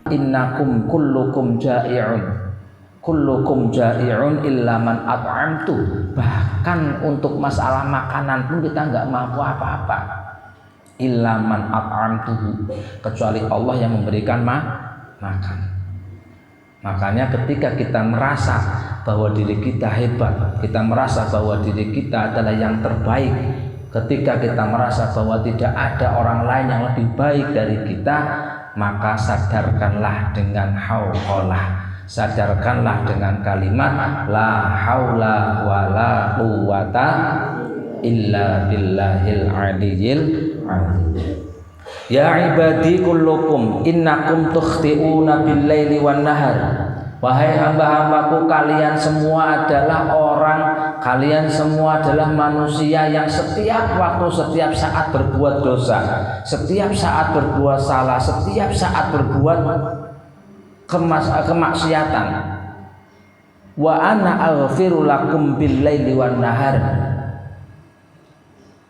innakum kullukum ja'i'un illa man at'amtu. Bahkan untuk masalah makanan pun kita enggak mampu apa-apa. Illa man at'amtuhu, kecuali Allah yang memberikan makan. Makanya ketika kita merasa bahwa diri kita hebat, kita merasa bahwa diri kita adalah yang terbaik, ketika kita merasa bahwa tidak ada orang lain yang lebih baik dari kita, maka sadarkanlah dengan hauqalah, sadarkanlah dengan kalimat la haula wala quwwata illa billahil aliyyil azim. Ya ibadi kullukum innakum tukhti'una bil-laili wan nahar. Wahai hamba-hambaku, kalian semua adalah kalian semua adalah manusia yang setiap waktu, setiap saat berbuat dosa, setiap saat berbuat salah, setiap saat berbuat kemaksiatan. Wa ana aghfiru lakum bil-laili wan nahar.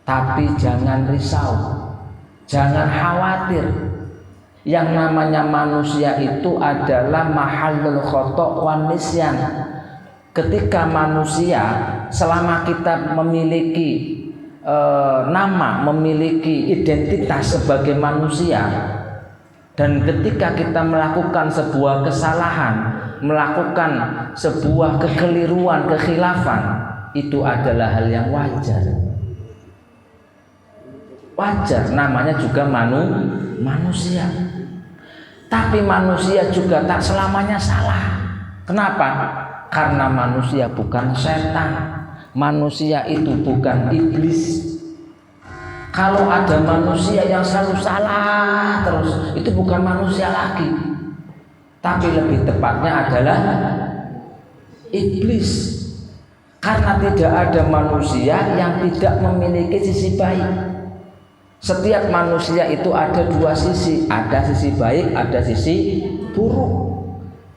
Tapi jangan risau, jangan khawatir. Yang namanya manusia itu adalah mahallul khata' wan nisyan. Ketika manusia, selama kita memiliki nama, memiliki identitas sebagai manusia, dan ketika kita melakukan sebuah kesalahan, melakukan sebuah kekeliruan, kekhilafan, itu adalah hal yang wajar. Wajar, namanya juga manusia. Tapi manusia juga tak selamanya salah. Kenapa? Karena manusia bukan setan. Manusia itu bukan iblis. Kalau ada manusia yang selalu salah terus, itu bukan manusia lagi, tapi lebih tepatnya adalah iblis. Karena tidak ada manusia yang tidak memiliki sisi baik. Setiap manusia itu ada dua sisi, ada sisi baik, ada sisi buruk.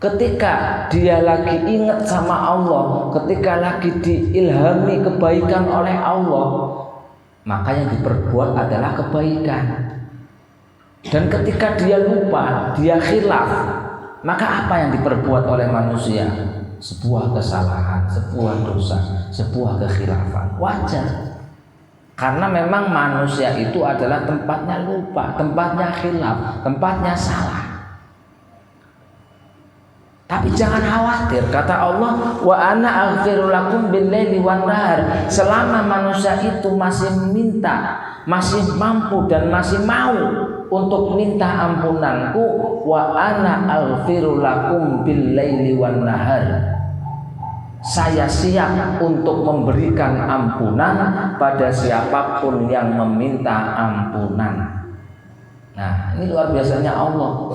Ketika dia lagi ingat sama Allah, ketika lagi diilhami kebaikan oleh Allah, maka yang diperbuat adalah kebaikan. Dan ketika dia lupa, dia khilaf, maka apa yang diperbuat oleh manusia? Sebuah kesalahan, sebuah dosa, sebuah kekhilafan. Wajar. Karena memang manusia itu adalah tempatnya lupa, tempatnya khilaf, tempatnya salah. Tapi jangan khawatir, kata Allah, wa ana aghfiru lakum bil-laili wan nahar. Selama manusia itu masih minta, masih mampu dan masih mau untuk minta ampunanku, wa ana aghfiru lakum bil-laili wan nahar. Saya siap untuk memberikan ampunan pada siapapun yang meminta ampunan. Nah, ini luar biasanya Allah.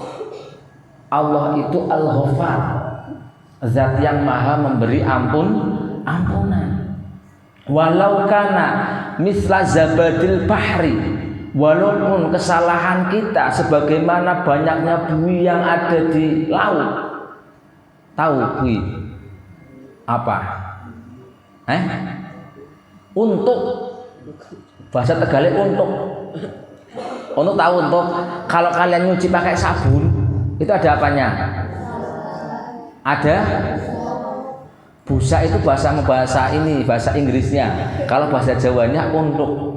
Allah itu Al-Ghaffar, zat yang maha memberi ampunan. Walau kana misla zabadil bahri, walaupun kesalahan kita sebagaimana banyaknya buih yang ada di laut. Tahu buih apa? Untuk, bahasa Tegalnya untuk tahu untuk. Kalau kalian nyuci pakai sabun, itu ada apanya? Ada busa, itu bahasa Inggrisnya. Kalau bahasa Jawanya untuk.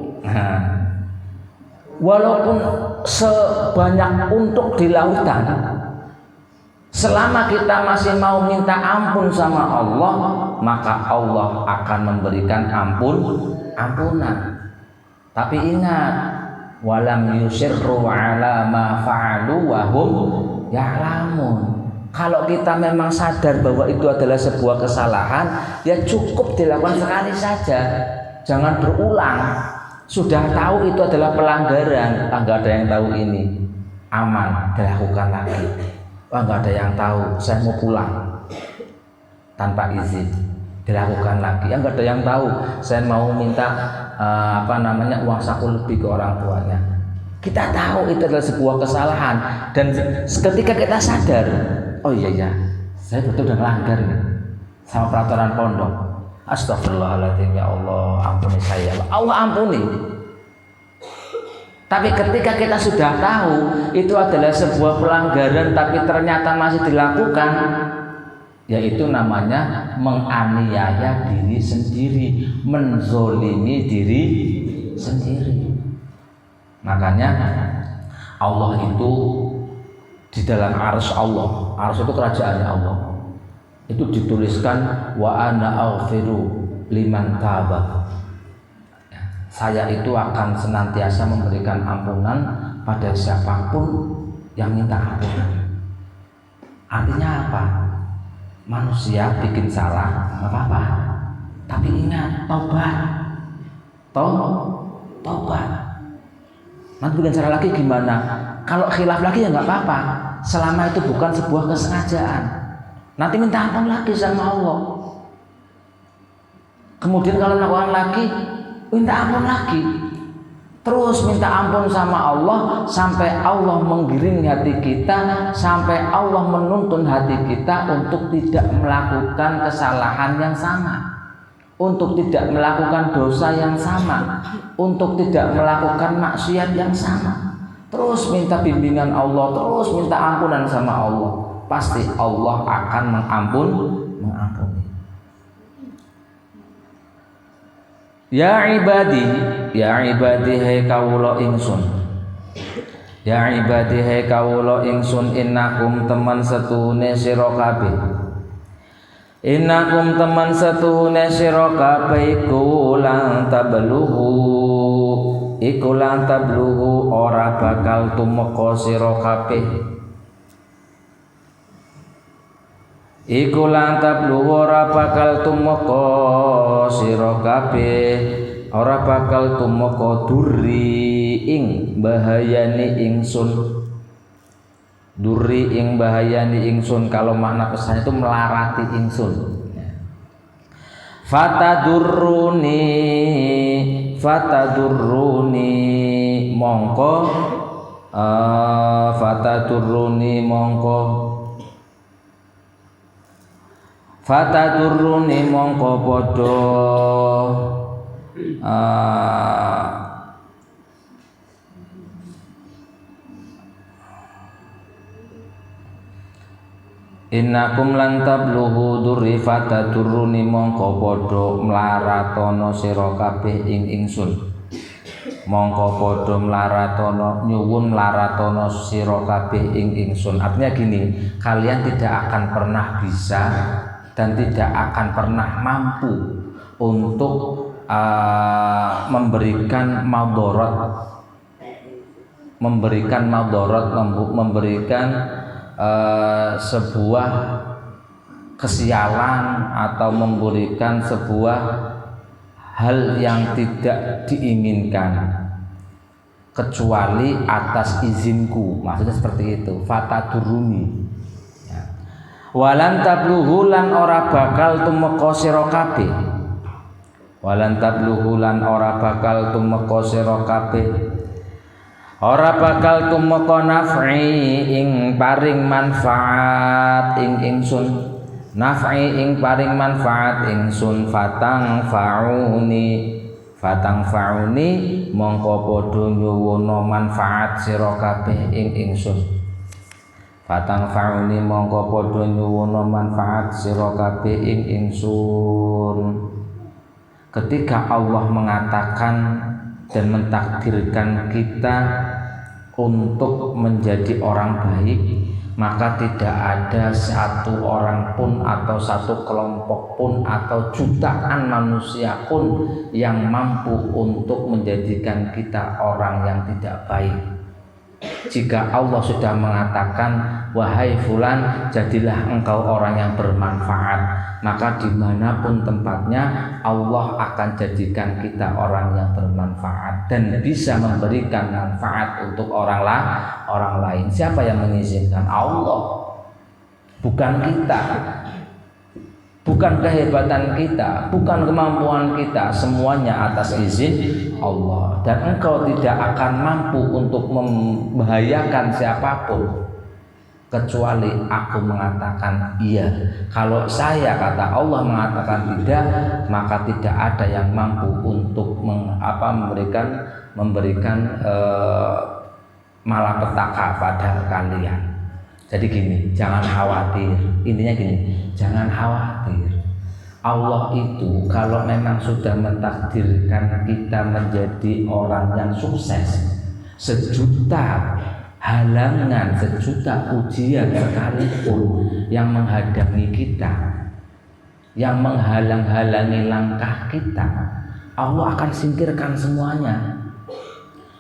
Walaupun sebanyak untuk di lautan, selama kita masih mau minta ampun sama Allah, maka Allah akan memberikan ampunan. Tapi ingat, walam yusirru ala ma fa'alu wa hum ya'lamun. Kalau kita memang sadar bahwa itu adalah sebuah kesalahan, ya cukup dilakukan sekali saja, jangan berulang. Sudah tahu itu adalah pelanggaran, enggak ada yang tahu ini, aman, dilakukan lagi. Wah, nggak ada yang tahu, saya mau pulang tanpa izin, dilakukan lagi. Yang nggak ada yang tahu, saya mau minta uang saku lebih ke orang tuanya. Kita tahu itu adalah sebuah kesalahan, dan ketika kita sadar, oh iya, saya betul udah melanggar nih sama peraturan pondok. Astagfirullahaladzim, ya Allah ampuni saya. Allah ampuni. Tapi ketika kita sudah tahu itu adalah sebuah pelanggaran tapi ternyata masih dilakukan, yaitu namanya menganiaya diri sendiri, menzolimi diri sendiri. Makanya Allah itu di dalam arsy Allah, arsy itu kerajaannya Allah, itu dituliskan wa ana aghfiru liman taba. Saya itu akan senantiasa memberikan ampunan pada siapapun yang minta ampunan. Artinya apa? Manusia bikin salah, nggak apa-apa. Tapi ingat, tobat. Tobat. Nanti bikin salah lagi gimana? Kalau khilaf lagi ya nggak apa-apa. Selama itu bukan sebuah kesengajaan. Nanti minta ampun lagi sama Allah. Kemudian kalau melakukan lagi, minta ampun lagi, terus minta ampun sama Allah sampai Allah menggiring hati kita, sampai Allah menuntun hati kita untuk tidak melakukan kesalahan yang sama, untuk tidak melakukan dosa yang sama, untuk tidak melakukan maksiat yang sama. Terus minta bimbingan Allah, terus minta ampunan sama Allah, pasti Allah akan mengampuni. Ya ibadi hai kawula ingsun. Ya ibadi hai kawula ingsun, innakum teman setuhune sira kabeh. Innakum teman setuhune sira kabeh iku lan tablughu ora bakal tumeka sira kabeh. Iku lan tablughu ora bakal tumeka sira kabeh, ora bakal tumeka durri ing bahayane ingsun. Durri ing bahayane ingsun, kalau makna pesannya itu melarati ingsun. Fatadurruni mongko Fatadurruni mongko padha innakum lan tablughu durri fatadurruni mongko padha mlaratono sira kabeh ing ingsun. Mongko padha mlaratono nyuwun mlaratono sira kabeh ing ingsun. Artinya gini, kalian tidak akan pernah bisa dan tidak akan pernah mampu untuk memberikan sebuah kesialan atau memberikan sebuah hal yang tidak diinginkan kecuali atas izinku. Maksudnya seperti itu. Fatadurruni. Walan tablughu lan ora bakal tumeka sira kabeh. Walan tablughu lan ora bakal tumeka sira kabeh. Ora bakal tumeka naf'i ing paring manfaat ing ingsun. Naf'i ing paring manfaat ingsun. Fatang fa'uni mongko padha nyuwuna manfaat sira kabeh ing ingsun. Fatang fa'uni mongko padha nyuwuna manfaat sira kabeh ing ingsun. Ketika Allah mengatakan dan mentakdirkan kita untuk menjadi orang baik, maka tidak ada satu orang pun atau satu kelompok pun atau jutaan manusia pun yang mampu untuk menjadikan kita orang yang tidak baik. Jika Allah sudah mengatakan, wahai fulan, jadilah engkau orang yang bermanfaat, maka dimanapun tempatnya Allah akan jadikan kita orang yang bermanfaat dan bisa memberikan manfaat untuk orang lain. Siapa yang mengizinkan? Allah, bukan kita, bukan kehebatan kita, bukan kemampuan kita, semuanya atas izin Allah. Dan engkau tidak akan mampu untuk membahayakan siapapun kecuali aku mengatakan iya. Kalau saya, kata Allah, mengatakan tidak, maka tidak ada yang mampu untuk memberikan malapetaka pada kalian. Jadi gini, jangan khawatir. Intinya gini, jangan khawatir. Allah itu kalau memang sudah mentakdirkan kita menjadi orang yang sukses, sejuta halangan, sejuta ujian sekalipun yang menghadapi kita, yang menghalang-halangi langkah kita, Allah akan singkirkan semuanya.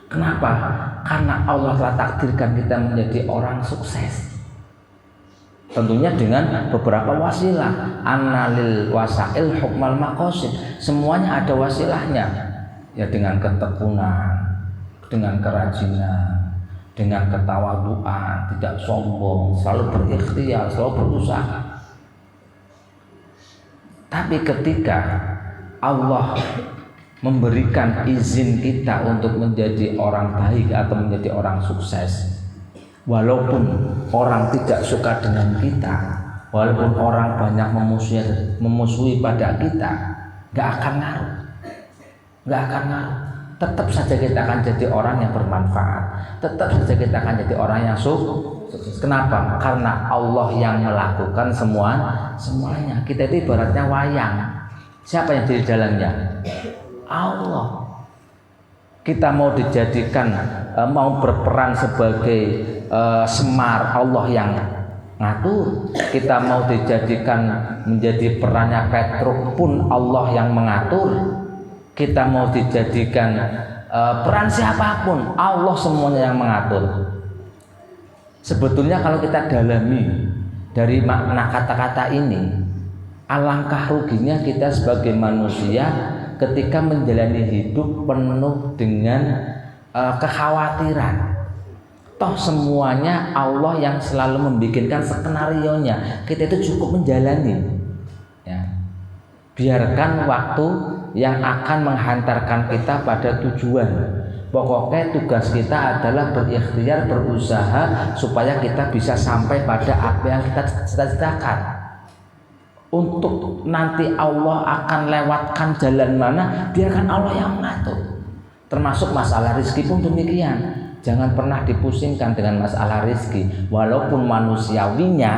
Kenapa? Karena Allah telah takdirkan kita menjadi orang sukses. Tentunya dengan beberapa wasilah. Annalil wasail hukmal maqasid. Semuanya ada wasilahnya. Ya dengan ketekunan, dengan kerajinan, dengan ketawaduan, tidak sombong, selalu berikhtiar, selalu berusaha. Tapi ketika Allah memberikan izin kita untuk menjadi orang baik atau menjadi orang sukses, walaupun orang tidak suka dengan kita, walaupun orang banyak memusuhi pada kita, gak akan ngaruh. Tetap saja kita akan jadi orang yang bermanfaat, tetap saja kita akan jadi orang yang sukses. Kenapa? Karena Allah yang melakukan semuanya. Kita itu ibaratnya wayang. Siapa yang di dalamnya? Allah. Kita mau dijadikan, mau berperan sebagai Semar, Allah yang ngatur. Kita mau dijadikan menjadi perannya Petruk pun Allah yang mengatur. Kita mau dijadikan peran siapapun, Allah semuanya yang mengatur. Sebetulnya kalau kita dalami dari makna kata-kata ini, alangkah ruginya kita sebagai manusia ketika menjalani hidup penuh dengan kekhawatiran. Toh semuanya Allah yang selalu membikinkan skenario-nya. Kita itu cukup menjalani. Ya. Biarkan waktu yang akan menghantarkan kita pada tujuan. Pokoknya tugas kita adalah berikhtiar, berusaha supaya kita bisa sampai pada apa yang kita cita-citakan. Untuk nanti Allah akan lewatkan jalan mana, biarkan Allah yang mengatur. Termasuk masalah rezeki pun demikian. Jangan pernah dipusingkan dengan masalah rezeki. Walaupun manusiawinya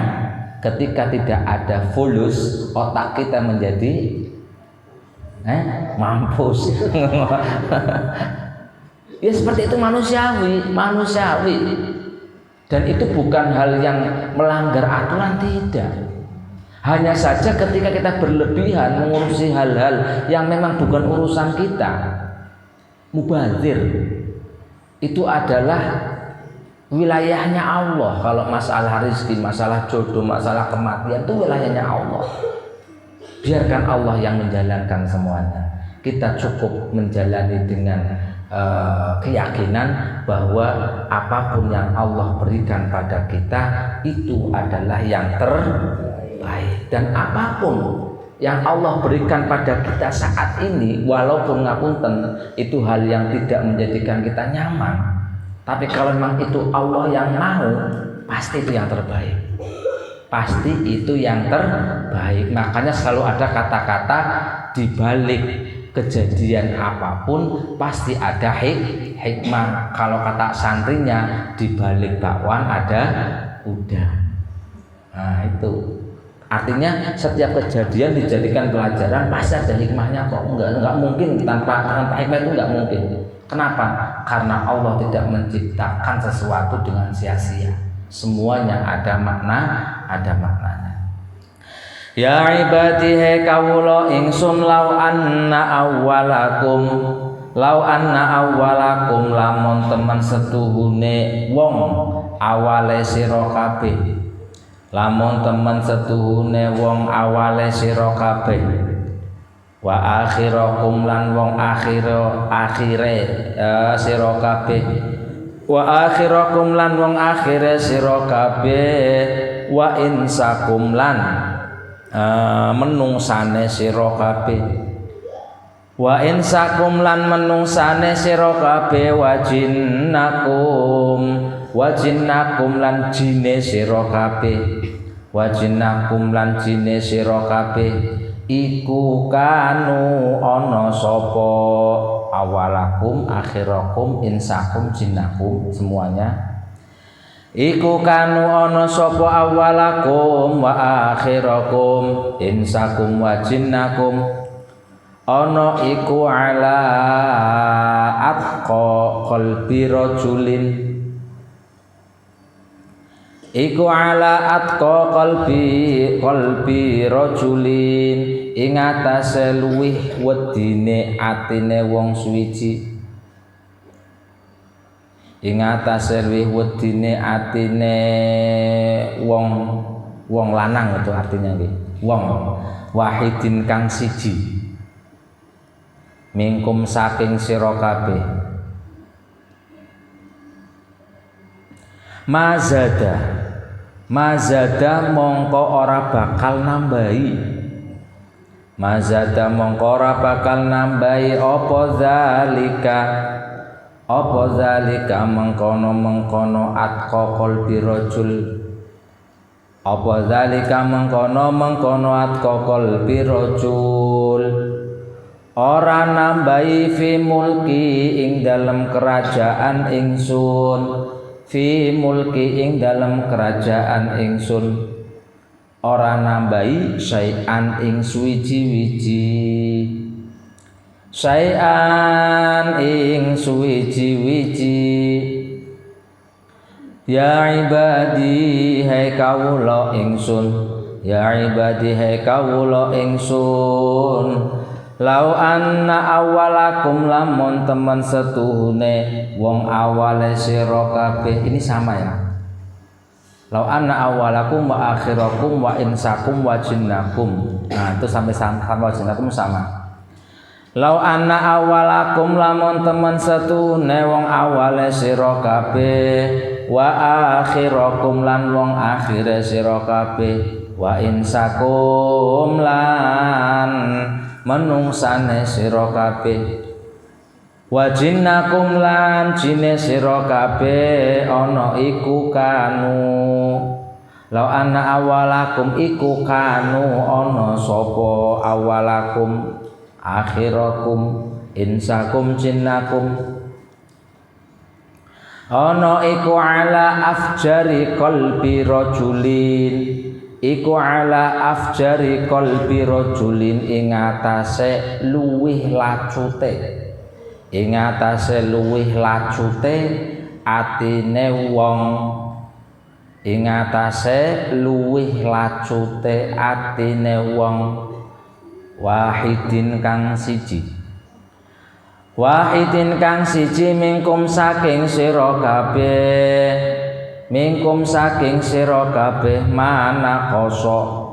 ketika tidak ada fulus, otak kita menjadi mampus. Ya seperti itu, manusiawi. Dan itu bukan hal yang melanggar aturan, tidak. Hanya saja ketika kita berlebihan mengurusi hal-hal yang memang bukan urusan kita, mubazir, itu adalah wilayahnya Allah. Kalau masalah rezeki, masalah jodoh, masalah kematian, itu wilayahnya Allah. Biarkan Allah yang menjalankan semuanya. Kita cukup menjalani dengan keyakinan bahwa apapun yang Allah berikan pada kita itu adalah yang terbaik. Dan apapun yang Allah berikan pada kita saat ini, walaupun ngapunten, itu hal yang tidak menjadikan kita nyaman. Tapi kalau memang itu Allah yang mau, pasti itu yang terbaik. Pasti itu yang terbaik. Makanya selalu ada kata-kata di balik kejadian apapun pasti ada hikmah. Kalau kata santrinya, di balik bakwan ada udang. Nah itu artinya setiap kejadian dijadikan pelajaran, pasti ada hikmahnya kok. Enggak mungkin tanpa hikmah, itu enggak mungkin. Kenapa? Karena Allah tidak menciptakan sesuatu dengan sia-sia. Semuanya ada maknanya. Ya ibadi he kawula ingsun law anna awwalakum lamun teman setuhune wong awale sira kabeh, lamun teman setuhune wong awale sira kabeh, wa akhirakum lan wong akhire sira kabeh, wa akhirakum lan wong akhire sira kabeh, wa insakum lan menungsane sira kabeh, wa insakum lan menungsane sira kabeh, wa jinnakum wa jinnakum lan jine sira kabeh wa jinnakum lan jine sira kabeh iku kanu ana sapa awalakum akhirakum insakum jinnakum semuanya iku kanu ana sapa awalakum wa akhirakum insakum wa jinnakum ana iku ala atqa qalbi rajulin iku ala atqa qalbi rajulin ing atase luwih wedine atine wong suwiji ing atase luwih wedine atine wong lanang itu artinya nggih wong wahidin kang siji mingkum saking sira kabeh mazada mongko ora bakal nambahi mazada mongko ora bakal nambahi apa zalika mengkono atqa qalbi rajul apa zalika mengkono atqa qalbi rajul ora nambahi fi mulki ing dalem kerajaan ingsun fi mulki ing dalam kerajaan ingsun ora nambahi syai'an ing suwiji-wiji syai'an ing suwiji-wiji ya ibadi hai kawula ingsun ya ibadi hai kawula ingsun lau anna awalakum lamun temen setuhune wong awale sira kabeh ini sama ya lau anna awalakum wa akhirakum wa insakum wa jinnakum nah itu sampai sama jinnakum sama lau anna awalakum lamun temen setuhune wong awale sira kabeh wa akhirakum lan wong akhire sira kabeh wa insakum lan menungsane sira kabeh wa jinnakum lan jine sira kabeh ana iku kanu law anna awalakum iku kanu ana sapa awalakum akhirakum insakum jinnakum ana iku ala afjari qalbi rajulin iku ala afjari qalbi rajulin ing atase luwih lacute atine wong ing atase luwih lacute atine wong wahidin kang siji mingkum saking sira kabeh mana koso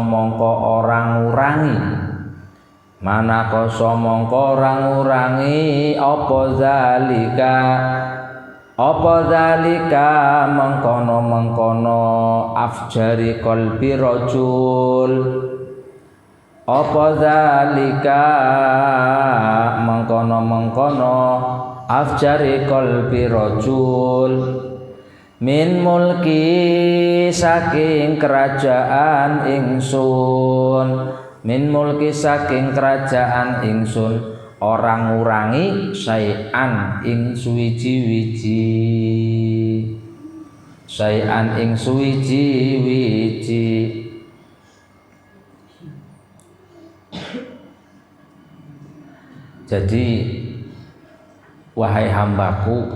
mongko orang ngurangi apa zalika mengkono afjari qalbi rajul apa zalika mengkono afjari qalbi rajul min mulki saking kerajaan ingsun orang ngurangi syai'an ing suwiji-wiji jadi wahai hambaku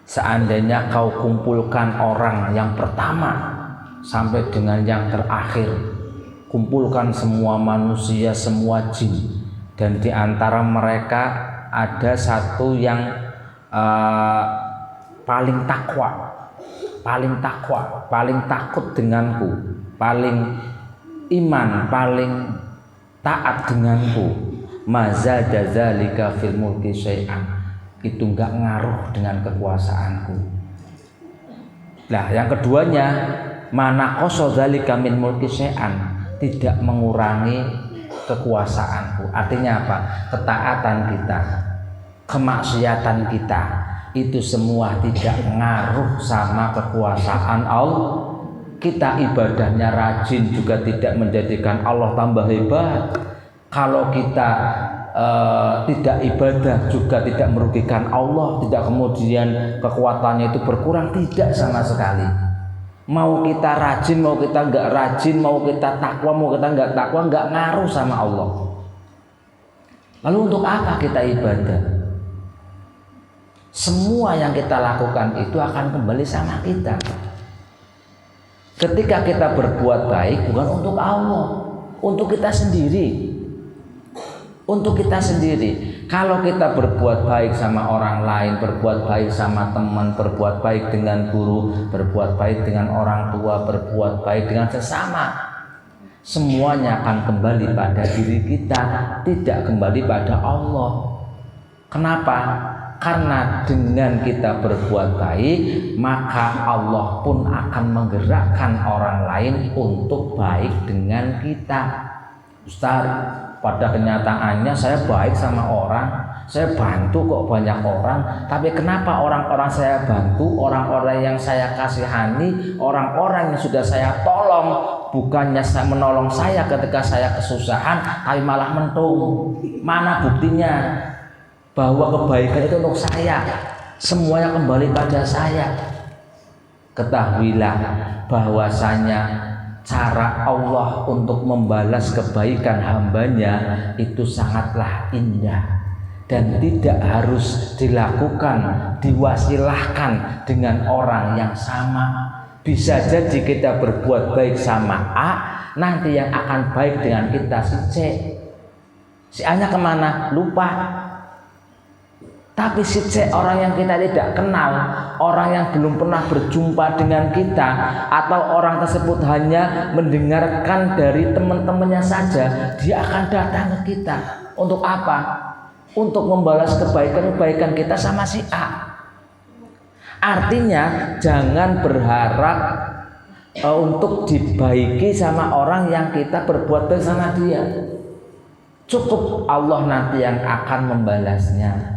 seandainya kau kumpulkan orang yang pertama sampai dengan yang terakhir kumpulkan semua manusia, semua jin dan di antara mereka ada satu yang paling takut denganku, paling iman, paling taat denganku. Mazada dzalika fil mulki syai'an, itu enggak ngaruh dengan kekuasaanku. Nah, yang keduanya mana qasa dzalika min mulki syai'an, tidak mengurangi kekuasaanku. Artinya apa? Ketaatan kita, kemaksiatan kita itu semua tidak ngaruh sama kekuasaan Allah. Kita ibadahnya rajin juga tidak menjadikan Allah tambah hebat. Kalau kita tidak ibadah juga tidak merugikan Allah, tidak kemudian kekuatannya itu berkurang, tidak sama sekali. Mau kita rajin, mau kita nggak rajin, mau kita takwa, mau kita nggak takwa, nggak ngaruh sama Allah. Lalu untuk apa kita ibadah? Semua yang kita lakukan itu akan kembali sama kita. Ketika kita berbuat baik bukan untuk Allah, untuk kita sendiri. Untuk kita sendiri. Kalau kita berbuat baik sama orang lain, berbuat baik sama teman, berbuat baik dengan guru, berbuat baik dengan orang tua, berbuat baik dengan sesama, semuanya akan kembali pada diri kita, tidak kembali pada Allah. Kenapa? Karena dengan kita berbuat baik, maka Allah pun akan menggerakkan orang lain untuk baik dengan kita. Ustaz, pada kenyataannya saya baik sama orang, saya bantu kok banyak orang, tapi kenapa orang-orang saya bantu, orang-orang yang saya kasihani, orang-orang yang sudah saya tolong, bukannya menolong saya ketika saya kesusahan, tapi malah mentung? Mana buktinya bahwa kebaikan itu untuk saya? Semuanya kembali pada saya. Ketahuilah bahwasanya cara Allah untuk membalas kebaikan hambanya itu sangatlah indah dan tidak harus dilakukan, diwasilahkan dengan orang yang sama. Bisa jadi kita berbuat baik sama A, nanti yang akan baik dengan kita si C. Si A-nya kemana? Lupa. Tapi si C, orang yang kita tidak kenal, orang yang belum pernah berjumpa dengan kita, atau orang tersebut hanya mendengarkan dari teman-temannya saja, dia akan datang ke kita. Untuk apa? Untuk membalas kebaikan-kebaikan kita sama si A. Artinya jangan berharap untuk dibaiki sama orang yang kita berbuat baik sama dia. Cukup Allah nanti yang akan membalasnya.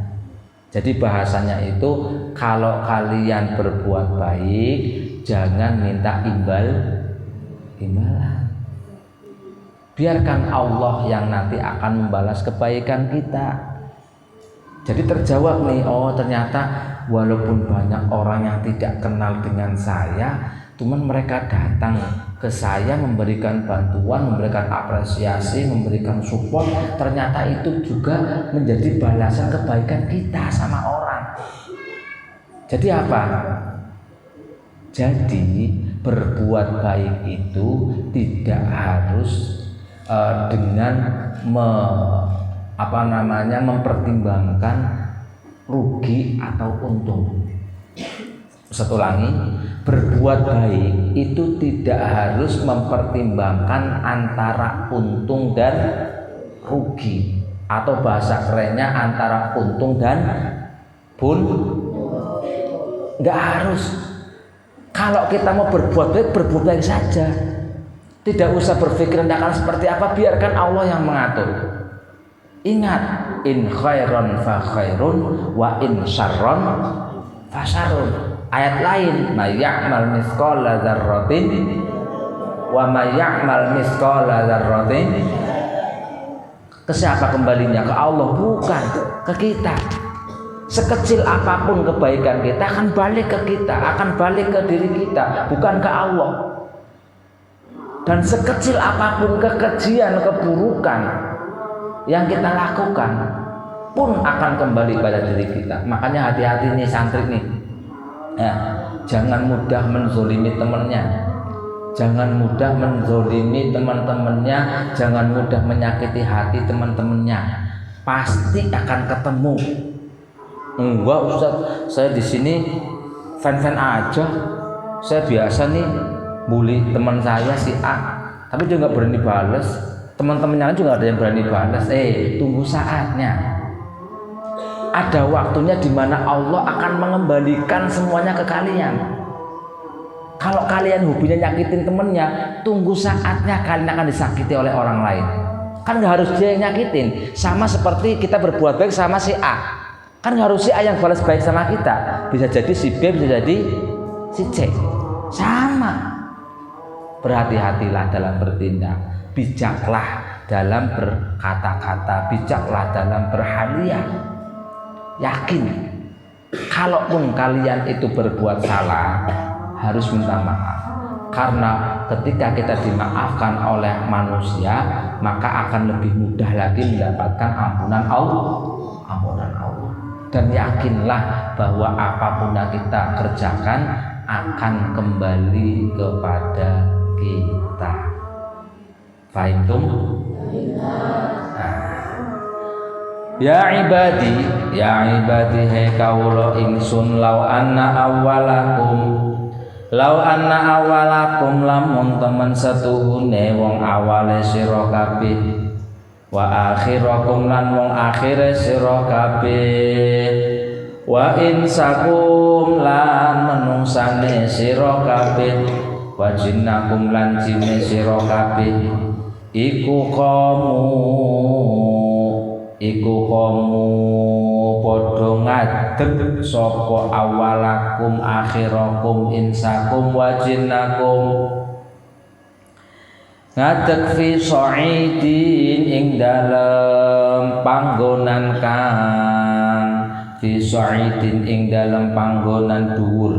Jadi bahasanya itu, kalau kalian berbuat baik jangan minta imbalan. Biarkan Allah yang nanti akan membalas kebaikan kita. Jadi terjawab nih, oh ternyata walaupun banyak orang yang tidak kenal dengan saya, cuman mereka datang ke saya memberikan bantuan, memberikan apresiasi, memberikan support, ternyata itu juga menjadi balasan kebaikan kita sama orang. Jadi apa? Jadi berbuat baik itu tidak harus dengan mempertimbangkan rugi atau untung. Satu lagi, berbuat baik itu tidak harus mempertimbangkan antara untung dan rugi, atau bahasa kerennya antara untung dan nggak harus. Kalau kita mau berbuat baik saja, tidak usah berpikir akan seperti apa, biarkan Allah yang mengatur. Ingat, in khairon fa khairun wa in syarron fa syarrun. Ayat lain, may ya'mal mithqala dzarratin wa may ya'mal mithqala dzarratin. Ke siapa kembalinya? Ke Allah, bukan ke kita. Sekecil apapun kebaikan kita akan balik ke kita, akan balik ke diri kita, bukan ke Allah. Dan sekecil apapun kekejian, keburukan yang kita lakukan pun akan kembali pada diri kita. Makanya hati-hati nih santri nih. Ya, jangan mudah menzolimi temannya, jangan mudah menzolimi teman-temannya, jangan mudah menyakiti hati teman-temannya. Pasti akan ketemu. Enggak Ustaz, saya di sini fan-fan aja. Saya biasa nih bully teman saya si A, tapi dia nggak berani balas. Teman-temannya juga ada yang berani balas. Tunggu saatnya. Ada waktunya di mana Allah akan mengembalikan semuanya ke kalian. Kalau kalian hobinya nyakitin temennya, tunggu saatnya kalian akan disakiti oleh orang lain. Kan nggak harus dia yang nyakitin. Sama seperti kita berbuat baik sama si A. Kan harus si A yang balas baik sama kita. Bisa jadi si B, bisa jadi si C. Sama. Berhati-hatilah dalam bertindak, bijaklah dalam berkata-kata, bijaklah dalam berhadiah. Yakin, kalaupun kalian itu berbuat salah, harus minta maaf. Karena ketika kita dimaafkan oleh manusia, maka akan lebih mudah lagi mendapatkan ampunan Allah. Dan yakinlah bahwa apapun yang kita kerjakan akan kembali kepada kita. Fahimtum? Ya ibadi he kawula ingsun law anna awalakum lamun temen setuhune wong awale sira kabeh wa akhirakum lan wong akhire sira kabeh wa insakum lan menungsane sira kabeh wa jinnakum lan jinne sira kabeh iku kamu padha ngadeg sapa awalakum akhirakum insakum wa jinnakum ngadeg fi sa'idin ing dalem panggonan kang fi sa'idin ing dalem panggonan dhuwur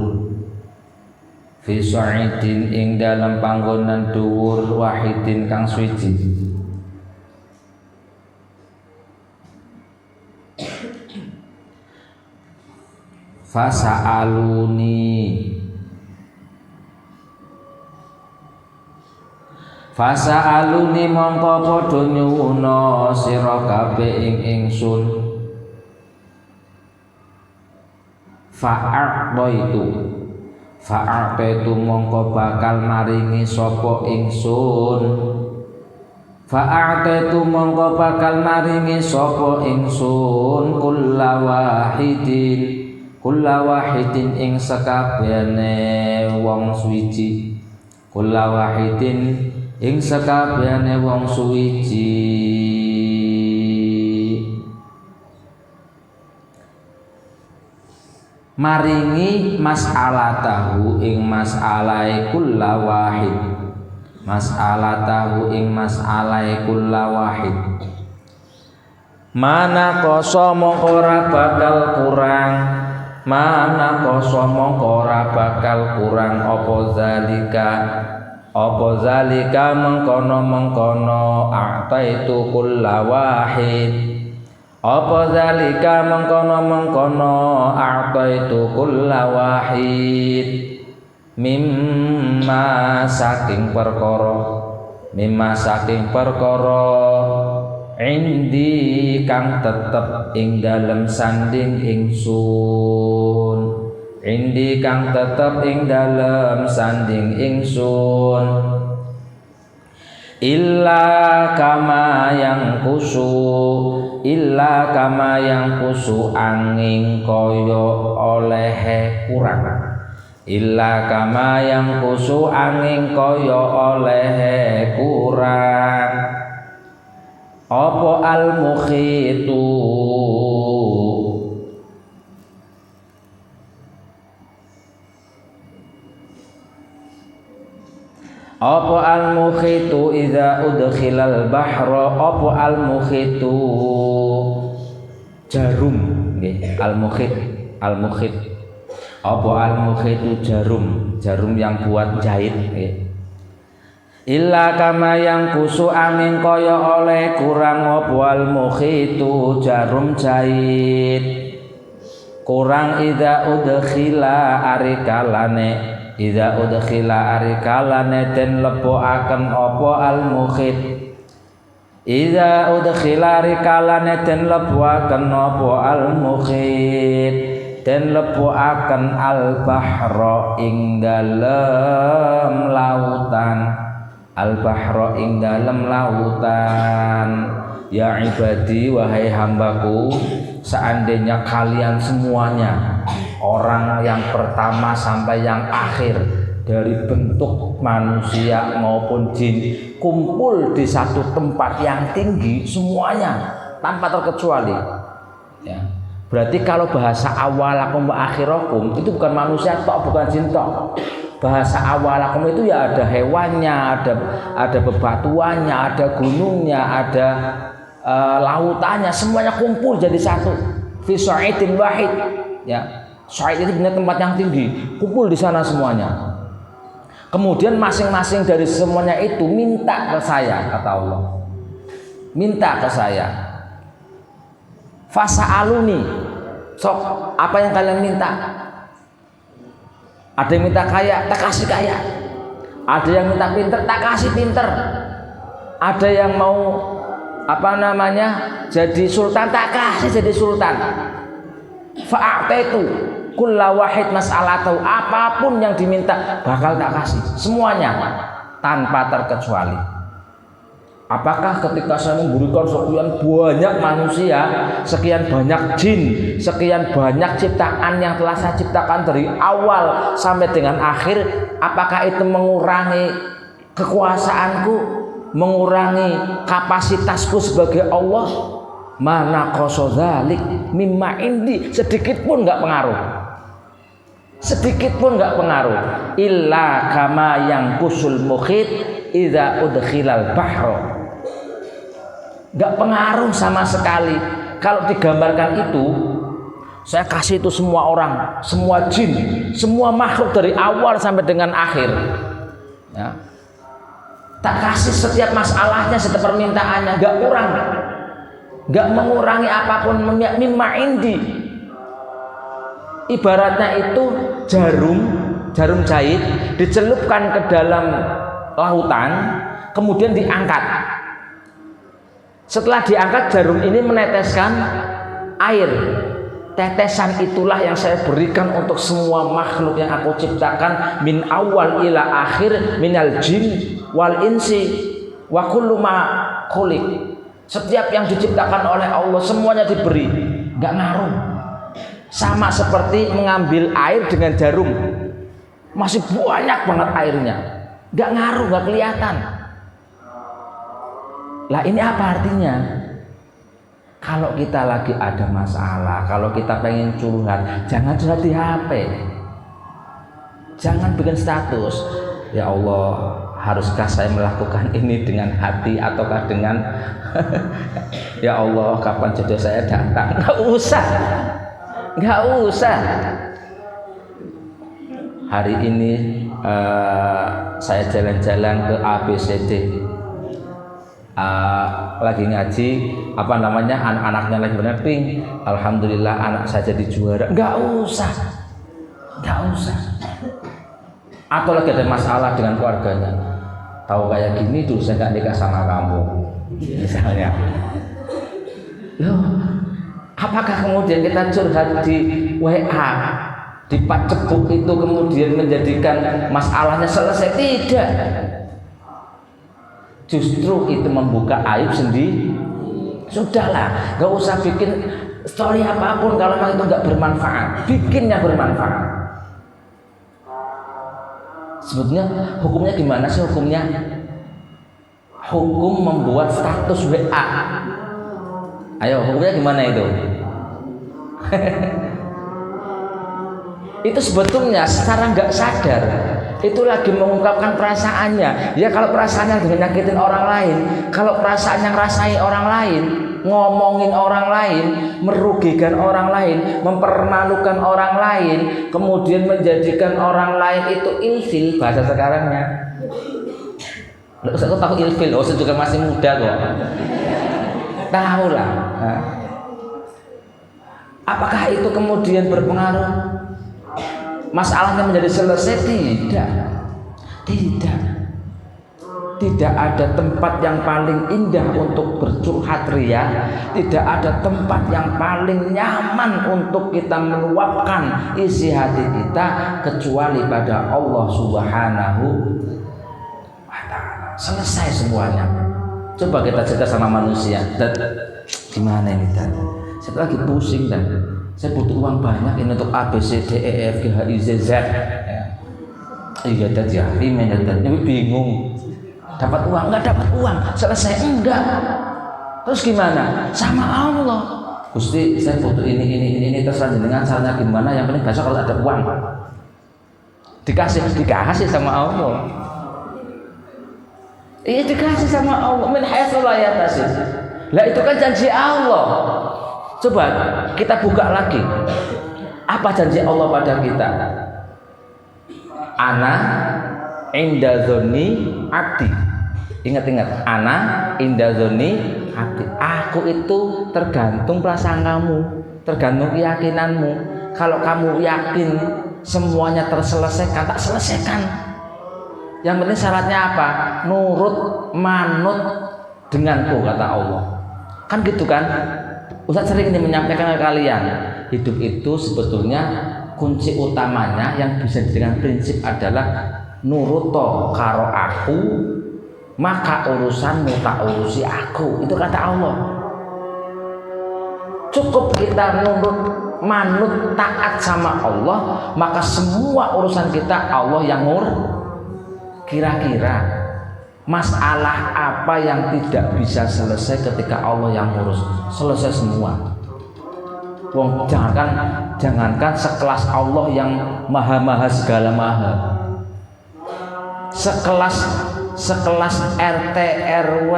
fi sa'idin ing dalem panggonan dhuwur wahidin kang suci Fasa'aluni mongko padha nyuwuna sira kabeh ing ingsun fa'a'taitu mongko bakal maringi sapa ingsun kulla wahidin ing sakabehane wong suci maringi mas'alatahu ing mas'alai kulla wahid mana koso mongko ora bakal kurang apa zalika mengkono a'taitu kulla wahid mimma saking perkara indi kang tetep ing dalem sanding ingsun illa kama yang kusu angin kaya olehe kurang apa al-mukhitu idza udkhilal bahra apa al-mukhitu jarum nggih al-mukhit apa al-mukhitu jarum yang buat jahit nggih illa kama yang kusu angin kaya oleh kurang apa al-mukhitu jarum jahit kurang idza udkhila arikalane den lebokaken apa al-mukhit den lebokaken al-bahra ing dalem lautan ya ibadi wahai hambaku seandainya kalian semuanya orang yang pertama sampai yang akhir dari bentuk manusia maupun jin kumpul di satu tempat yang tinggi semuanya tanpa terkecuali ya Berarti kalau bahasa awalakum wa akhirakum itu bukan manusia tok, bukan jin tok. Bahasa awalakum itu ya ada hewannya, ada bebatuannya, ada gunungnya, ada lautannya, semuanya kumpul jadi satu. Fi sa'idin wahid. Ya, sa'id itu benar tempat yang tinggi, kumpul di sana semuanya. Kemudian masing-masing dari semuanya itu minta ke saya, kata Allah. Minta ke saya. Fasa'aluni. Sok, apa yang kalian minta? Ada yang minta kaya, tak kasih kaya. Ada yang minta pinter, tak kasih pinter. Ada yang mau jadi sultan, tak kasih jadi sultan. Fa'ataitu kulla wahid mas'alatahu, apapun yang diminta bakal tak kasih, semuanya tanpa terkecuali. Apakah ketika saya memberikan sekian banyak manusia, sekian banyak jin, sekian banyak ciptaan yang telah saya ciptakan dari awal sampai dengan akhir, apakah itu mengurangi kekuasaanku, mengurangi kapasitasku sebagai Allah? Mana qasadzalik mimma indi, sedikit pun nggak pengaruh. Sedikit pun nggak pengaruh. Illa kama yang kusul mukhit idza udkhilal bahro. Nggak pengaruh sama sekali. Kalau digambarkan itu, saya kasih itu semua orang, semua jin, semua makhluk dari awal sampai dengan akhir. Ya. Tak kasih setiap masalahnya, setiap permintaannya, nggak kurang, nggak mengurangi apapun mimma indi. Ibaratnya itu jarum jahit dicelupkan ke dalam lautan, kemudian diangkat. Setelah diangkat, jarum ini meneteskan air. Tetesan itulah yang saya berikan untuk semua makhluk yang aku ciptakan min awal ila akhir, minal jin wal insi wa kullu ma khuliq. Setiap yang diciptakan oleh Allah semuanya diberi, nggak ngaruh. Sama seperti mengambil air dengan jarum, masih banyak banget airnya, nggak ngaruh, nggak kelihatan. Lah ini apa artinya? Kalau kita lagi ada masalah, kalau kita pengen curhat, jangan curhat di HP, jangan bikin status. Ya Allah, haruskah saya melakukan ini dengan hati ataukah dengan ya Allah, kapan jodoh saya datang? Nggak usah, nggak usah. Hari ini saya jalan-jalan ke ABCD, lagi ngaji, anak-anaknya lagi bernapping, alhamdulillah anak saya jadi juara. Nggak usah, nggak usah. Atau lagi ada masalah dengan keluarganya, tahu kayak gini dulu saya nggak nikah sama kamu, misalnya. Loh, apakah kemudian kita curhat di WA, di Facebook itu kemudian menjadikan masalahnya selesai? Tidak. Justru itu membuka aib sendiri. Sudahlah, nggak usah bikin story apapun kalau memang itu nggak bermanfaat. Bikinnya bermanfaat. Sebetulnya hukumnya gimana sih hukumnya? Hukum membuat status WA. Ayo, hukumnya gimana itu? Itu sebetulnya secara nggak sadar itu lagi mengungkapkan perasaannya. Ya kalau perasaannya dengan nyakitin orang lain, kalau perasaan yang rasai orang lain, ngomongin orang lain, merugikan orang lain, mempermalukan orang lain, kemudian menjadikan orang lain itu ilfil, bahasa sekarangnya. Saya tahu ilfil, saya juga masih muda kok. Tahu lah. Apakah itu kemudian berpengaruh? Masalahnya menjadi selesai? Tidak. Tidak ada tempat yang paling indah untuk bercurhat ria. Tidak ada tempat yang paling nyaman untuk kita meluapkan isi hati kita kecuali pada Allah Subhanahu wa Ta'ala. Selesai semuanya. Coba kita cerita sama manusia. Gimana ini Dan? Saya lagi pusing Dan. Saya butuh uang banyak ini untuk A, B, C, D, E, F, G, H, I, Z, Z. Iya Dan ya, ini bingung. Dapat uang, enggak dapat uang, selesai enggak. Terus gimana? Sama Allah. Gusti saya butuh ini terserah jenengan caranya gimana, yang penting besok kalau ada uang. Dikasih sama Allah. Iya dikasih sama Allah, min haitsu la yahtasib. Lah itu kan janji Allah. Coba kita buka lagi. Apa janji Allah pada kita? Ana inda dzonni abdi. Ingat-ingat, ana inda dzonni abdi. Aku itu tergantung prasangkamu, tergantung keyakinanmu. Kalau kamu yakin semuanya terselesaikan, tak selesaikan. Yang penting syaratnya apa? Nurut, manut denganku, kata Allah. Kan gitu kan? Ustaz sering ini menyampaikan ke kalian, hidup itu sebetulnya kunci utamanya yang bisa dengan prinsip adalah nuruto karo aku, maka urusanmu tak urusi aku. Itu kata Allah. Cukup kita nurut, manut, taat sama Allah, maka semua urusan kita Allah yang ngurus. Kira-kira masalah apa yang tidak bisa selesai ketika Allah yang ngurus? Selesai semua. Wong jangankan sekelas Allah yang maha segala maha, sekelas RT RW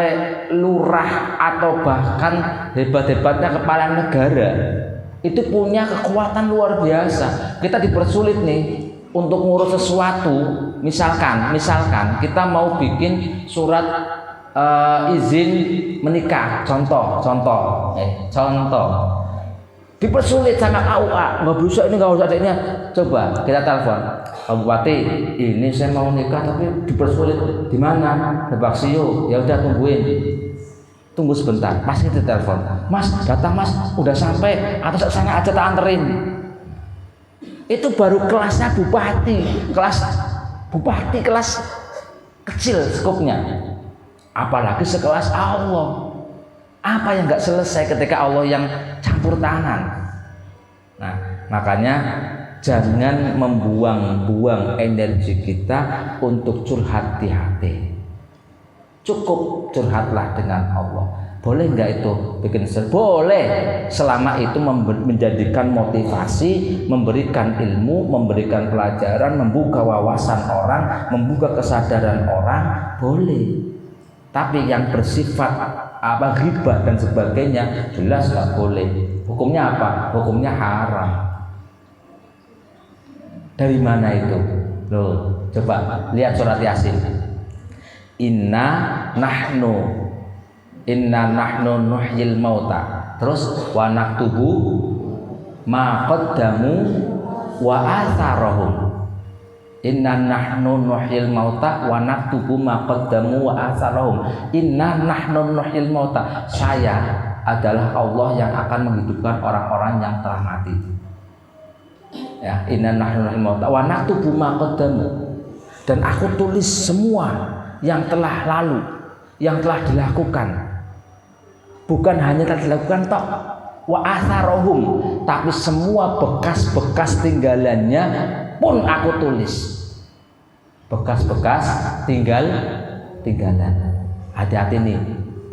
lurah atau bahkan hebat-hebatnya kepala negara itu punya kekuatan luar biasa. Kita dipersulit nih untuk ngurus sesuatu, misalkan kita mau bikin surat izin menikah, contoh, dipersulit sama KUA, nggak bisa ini, nggak usah ini. Coba kita telepon, Pak Bupati, ini saya mau nikah tapi dipersulit, di mana? Di Baksio. Ya udah tunggu sebentar, Mas itu telepon, Mas datang Mas, udah sampai, atau sana aja tak anterin. Itu baru kelasnya bupati, kelas kecil skopnya, apalagi sekelas Allah. Apa yang nggak selesai ketika Allah yang campur tangan? Nah, makanya jangan membuang-buang energi kita untuk curhat di hati. Cukup curhatlah dengan Allah. Boleh nggak itu bikin boleh, selama itu menjadikan motivasi, memberikan ilmu, memberikan pelajaran, membuka wawasan orang, membuka kesadaran orang, boleh. Tapi yang bersifat ghibah dan sebagainya jelas nggak boleh. Hukumnya apa? Hukumnya haram. Dari mana itu? Loh, coba lihat surat Yasin. Inna nahnu nuhyil mauta. Terus wa naktubu ma qaddamu wa atharahum. Inna nahnu nuhyil mauta wa naktubu ma qaddamu wa atharahum. Inna nahnu nuhyil mauta. Saya adalah Allah yang akan menghidupkan orang-orang yang telah mati. Ya, inna nahnu nuhyil mauta wa naktubu ma qaddamu. Dan aku tulis semua yang telah lalu, yang telah dilakukan. Bukan hanya telah dilakukan tok, wa atharohum, tapi semua bekas-bekas tinggalannya pun aku tulis. Bekas-bekas tinggalan. Hati-hati nih,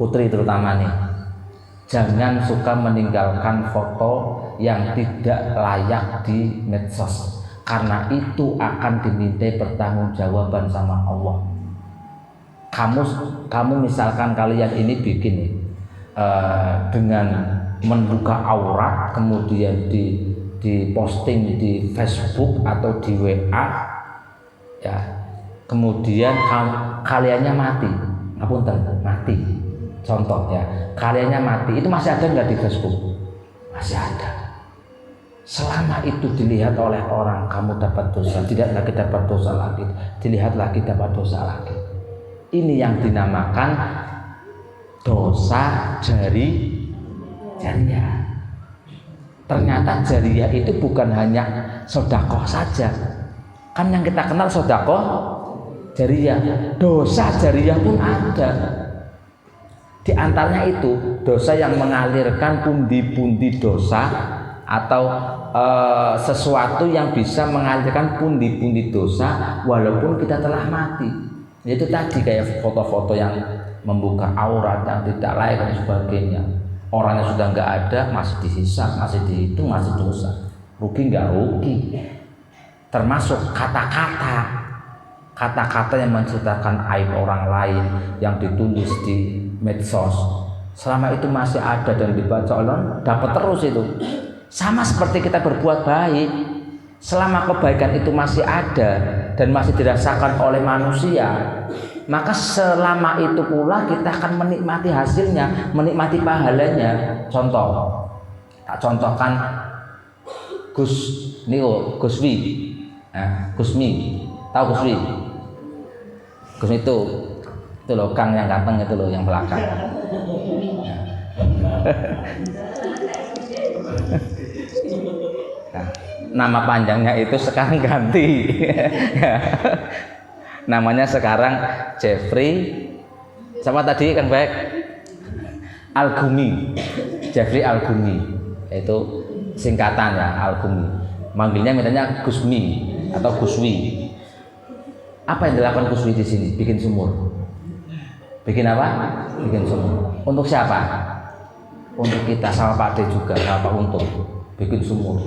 putri terutama nih. Jangan suka meninggalkan foto yang tidak layak di medsos, karena itu akan dimintai pertanggungjawaban sama Allah. Kamu misalkan kalian ini bikin nih, dengan membuka aurat, kemudian di posting di Facebook atau di WA, ya, kemudian kaliannya mati, mati, contoh ya, kaliannya mati, itu masih ada nggak di Facebook? Masih ada. Selama itu dilihat oleh orang, kamu dapat dosa, tidak lagi dapat dosa lagi, dilihat lagi dapat dosa lagi. Ini yang dinamakan dosa jariyah. Ternyata jariyah itu bukan hanya sedekah saja. Kan yang kita kenal sedekah jariyah, dosa jariyah pun ada. Di antaranya itu dosa yang mengalirkan pundi-pundi dosa, atau sesuatu yang bisa mengalirkan pundi-pundi dosa walaupun kita telah mati. Itu tadi kayak foto-foto yang membuka aurat yang tidak layak dan sebagainya. Orangnya sudah nggak ada, masih dihisab, masih dihitung, masih dosa. Rugi nggak rugi. Termasuk kata-kata yang menceritakan aib orang lain yang ditulis di medsos. Selama itu masih ada dan dibaca orang, dapat terus itu. Sama seperti kita berbuat baik, selama kebaikan itu masih ada dan masih dirasakan oleh manusia, maka selama itu pula kita akan menikmati hasilnya, menikmati pahalanya. Contoh, tak contohkan Gusmi, tahu Gusmi? Gusmi itu loh Kang yang ganteng itu loh yang belakang. Nah, nama panjangnya itu sekarang ganti. Namanya sekarang Jeffrey siapa tadi Kang Baik? Al-Gumi. Jeffrey Al-Gumi. Itu singkatan ya, Al-Gumi. Manggilnya mintanya Gusmi atau Guswi. Apa yang dilakukan Guswi di sini? Bikin sumur. Bikin apa? Bikin sumur. Untuk siapa? Untuk kita sama Pak De juga, apa untuk bikin sumur.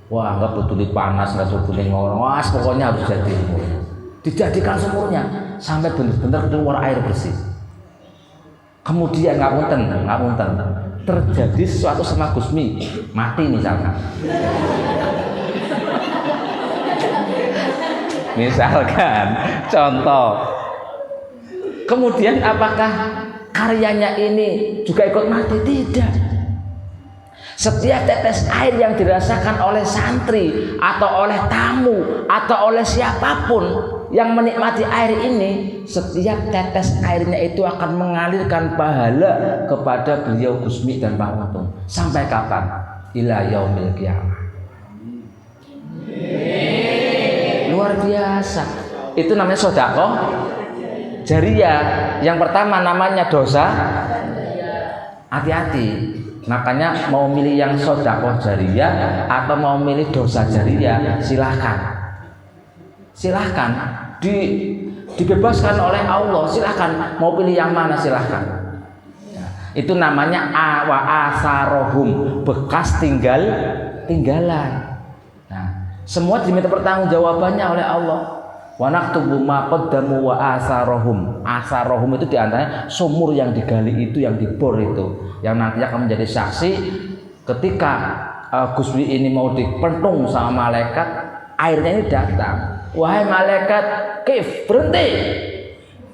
Wah, nggak peduli panas, nggak peduli ngorong, wah pokoknya harus jadi sumur. Dijadikan sumurnya sampai benar-benar keluar air bersih. Kemudian ngapunten, terjadi sesuatu sama Gusmi, mati misalkan. Misalkan, contoh. Kemudian apakah karyanya ini juga ikut mati? Tidak. Setiap tetes air yang dirasakan oleh santri atau oleh tamu atau oleh siapapun yang menikmati air ini, setiap tetes airnya itu akan mengalirkan pahala kepada beliau Gusmi dan Pak Watung. Sampai kapan? Ila yaumil qiyamah. Luar biasa. Itu namanya sedekah jariyah. Yang pertama namanya dosa. Hati-hati. Makanya mau milih yang sedekah jariyah atau mau milih dosa jariyah, silahkan. Silahkan. Dibebaskan oleh Allah. Silahkan. Mau pilih yang mana silahkan. Itu namanya wa asarohum, bekas tinggalan. Nah, semua diminta pertanggungjawabannya oleh Allah. Wa naktubu ma qaddamu wa asarohum. Asarohum itu diantaranya sumur yang digali itu, yang dibor itu, yang nantinya akan menjadi saksi ketika Gusmi ini mau dipentung sama malaikat, airnya ini datang. Wahai malaikat, Kif, berhenti.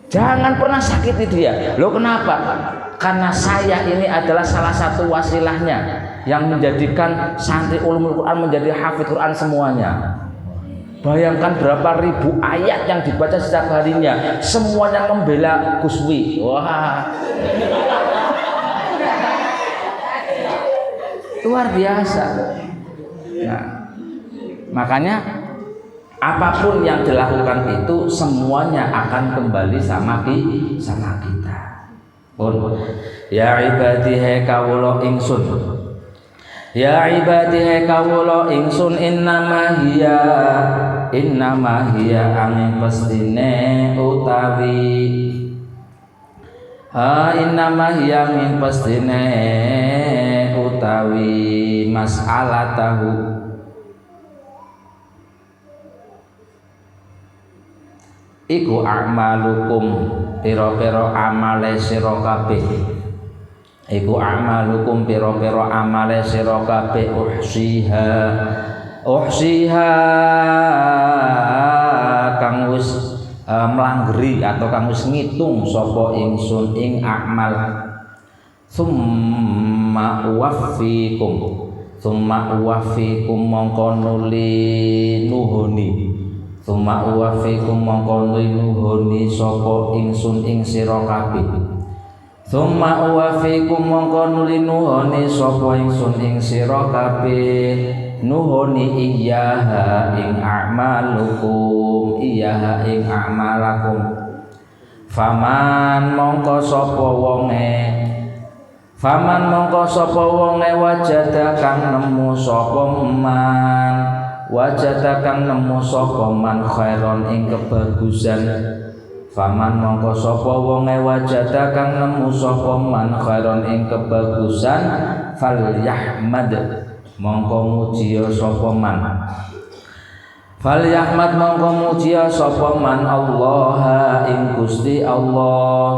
Jangan pernah sakiti dia. Loh kenapa? Karena saya ini adalah salah satu wasilahnya yang menjadikan santri ulumul Quran menjadi hafidh Quran semuanya. Bayangkan berapa ribu ayat yang dibaca setiap harinya, semuanya membela Gusmi. Wah, luar biasa. Nah, makanya apapun yang dilakukan itu semuanya akan kembali sama kita. Ya ibadihi kawula ingsun, ya ibadihi kawula ingsun, innama hiya angin pestine utawi, innama hiya angin pestine utawi mas'alatahu, iku a'malukum, pira-pira amale sira kabeh. Iku a'malukum, pira-pira amale sira kabeh. Uhsiha kang wis mlanggeri atau kang wis ngitung sapa ingsun ing amal. Summa uwaffikum mongko nuli nuhuni. Summa uwaffikum mongko nuhuni sapa ingsun ing sira kabeh. Summa uwaffikum mongko nuli nuhuni sapa ingsun ing sira kabeh. Nuhuni iyyaha ing a'malukum, iyyaha ing a'malakum. Faman mongko sapa wonge wajada kang nemu sapa man, wajada kang nemu sapa man khairon ing kebagusan, Faman mongko sapa wonge wajada kang nemu sapa man khairon ing kebagusan falyahmad mongko muji sapa man falyahmad mongko muji sapa man Allah ing Gusti Allah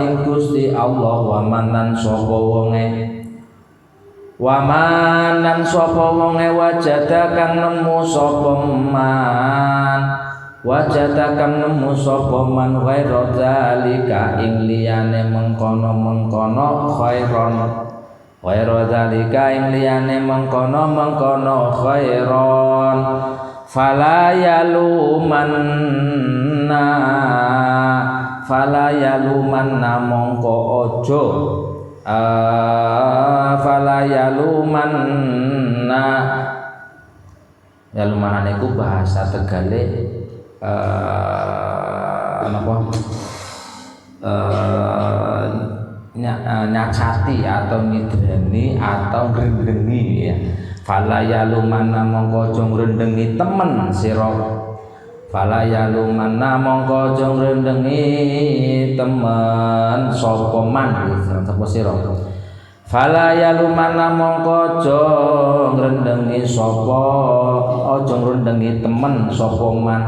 ing Gusti Allah wa manan sapa wonge wajada kang nemu sapa man wajada kang nemu sapa man ghairu zalika ing liyane mengkono-mengkono khairon ghairu zalika ing liyane mengkono-mengkono khairon fala yalumanna mongko ojo fala yalumanna iku bahasa Tegale nyacati atau ngidrani atau ngrendengi ya. Fala yalumanna mongko aja ngrendengi temen sira. Fala yalumanna mongko aja ngrendengi temen sapa man sapa sira. Fala yalumanna mongko aja ngrendengi sapa aja ngrendengi temen sapa man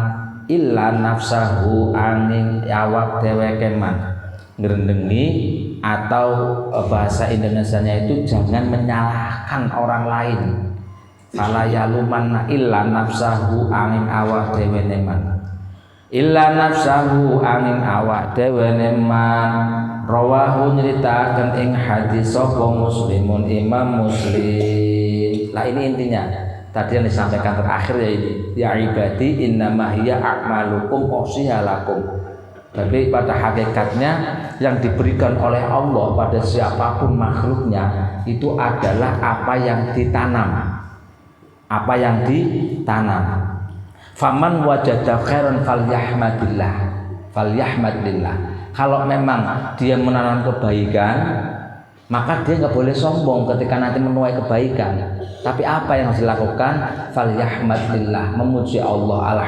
illa nafsahu angin awak dheweke man. Ngrendengi atau bahasa Indonesianya itu jangan menyalahkan orang lain. Fala yalumanna illa nafsahu angin awak dhewe man. Illa nafsahu angin awak dhewe man. Rawahu nyeritakan ing hadis sapa Muslimun Imam Muslim. Lah ini intinya. Tadi yang disampaikan terakhir ya ini. Ya ibadi innama hiya a'malukum uhsiha lakum. Tapi pada hakikatnya yang diberikan oleh Allah pada siapapun makhluknya itu adalah apa yang ditanam. Apa yang ditanam. Faman wajada khairan falyahmadillah. Kalau memang dia menanam kebaikan, maka dia nggak boleh sombong ketika nanti menuai kebaikan. Tapi apa yang harus dilakukan? Falyahmadillah, memuji Allah.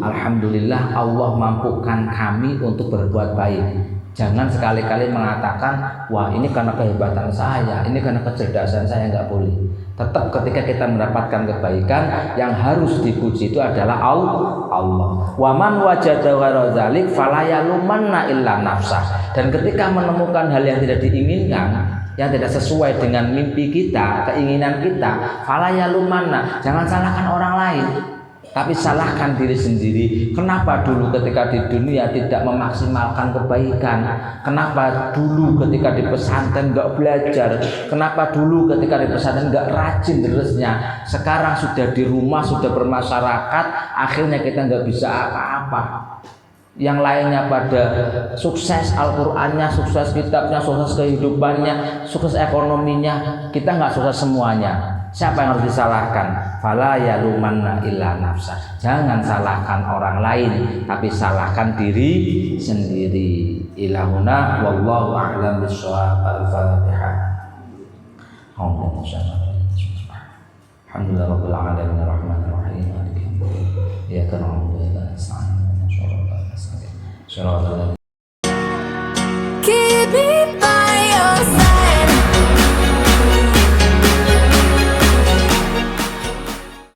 Alhamdulillah Allah mampukan kami untuk berbuat baik. Jangan sekali-kali mengatakan, wah ini karena kehebatan saya, ini karena kecerdasan saya, nggak boleh. Tetap ketika kita mendapatkan kebaikan, yang harus dipuji itu adalah Allah. Waman wajada ghairu dzalik fala yalumanna illa nafsah. Dan ketika menemukan hal yang tidak diinginkan, yang tidak sesuai dengan mimpi kita, keinginan kita, fala yalumanna, jangan salahkan orang lain, tapi salahkan diri sendiri. Kenapa dulu ketika di dunia tidak memaksimalkan kebaikan? Kenapa dulu ketika di pesantren enggak belajar? Kenapa dulu ketika di pesantren enggak rajin derasnya? Sekarang sudah di rumah, sudah bermasyarakat, akhirnya kita enggak bisa apa-apa. Yang lainnya pada sukses Al-Qur'annya, sukses kitabnya, sukses kehidupannya, sukses ekonominya, kita enggak sukses semuanya. Siapa yang harus disalahkan? Fala yalumanna illa nafsah. Jangan salahkan orang lain, tapi salahkan diri sendiri. Ilahuna wallahu a'lam bishawab. Al-Fatihah. Alhamdulillah rabbil alamin arrahmanir rahim maliki yaumiddin. Iyyaka na'budu wa iyyaka nasta'in. Shiratal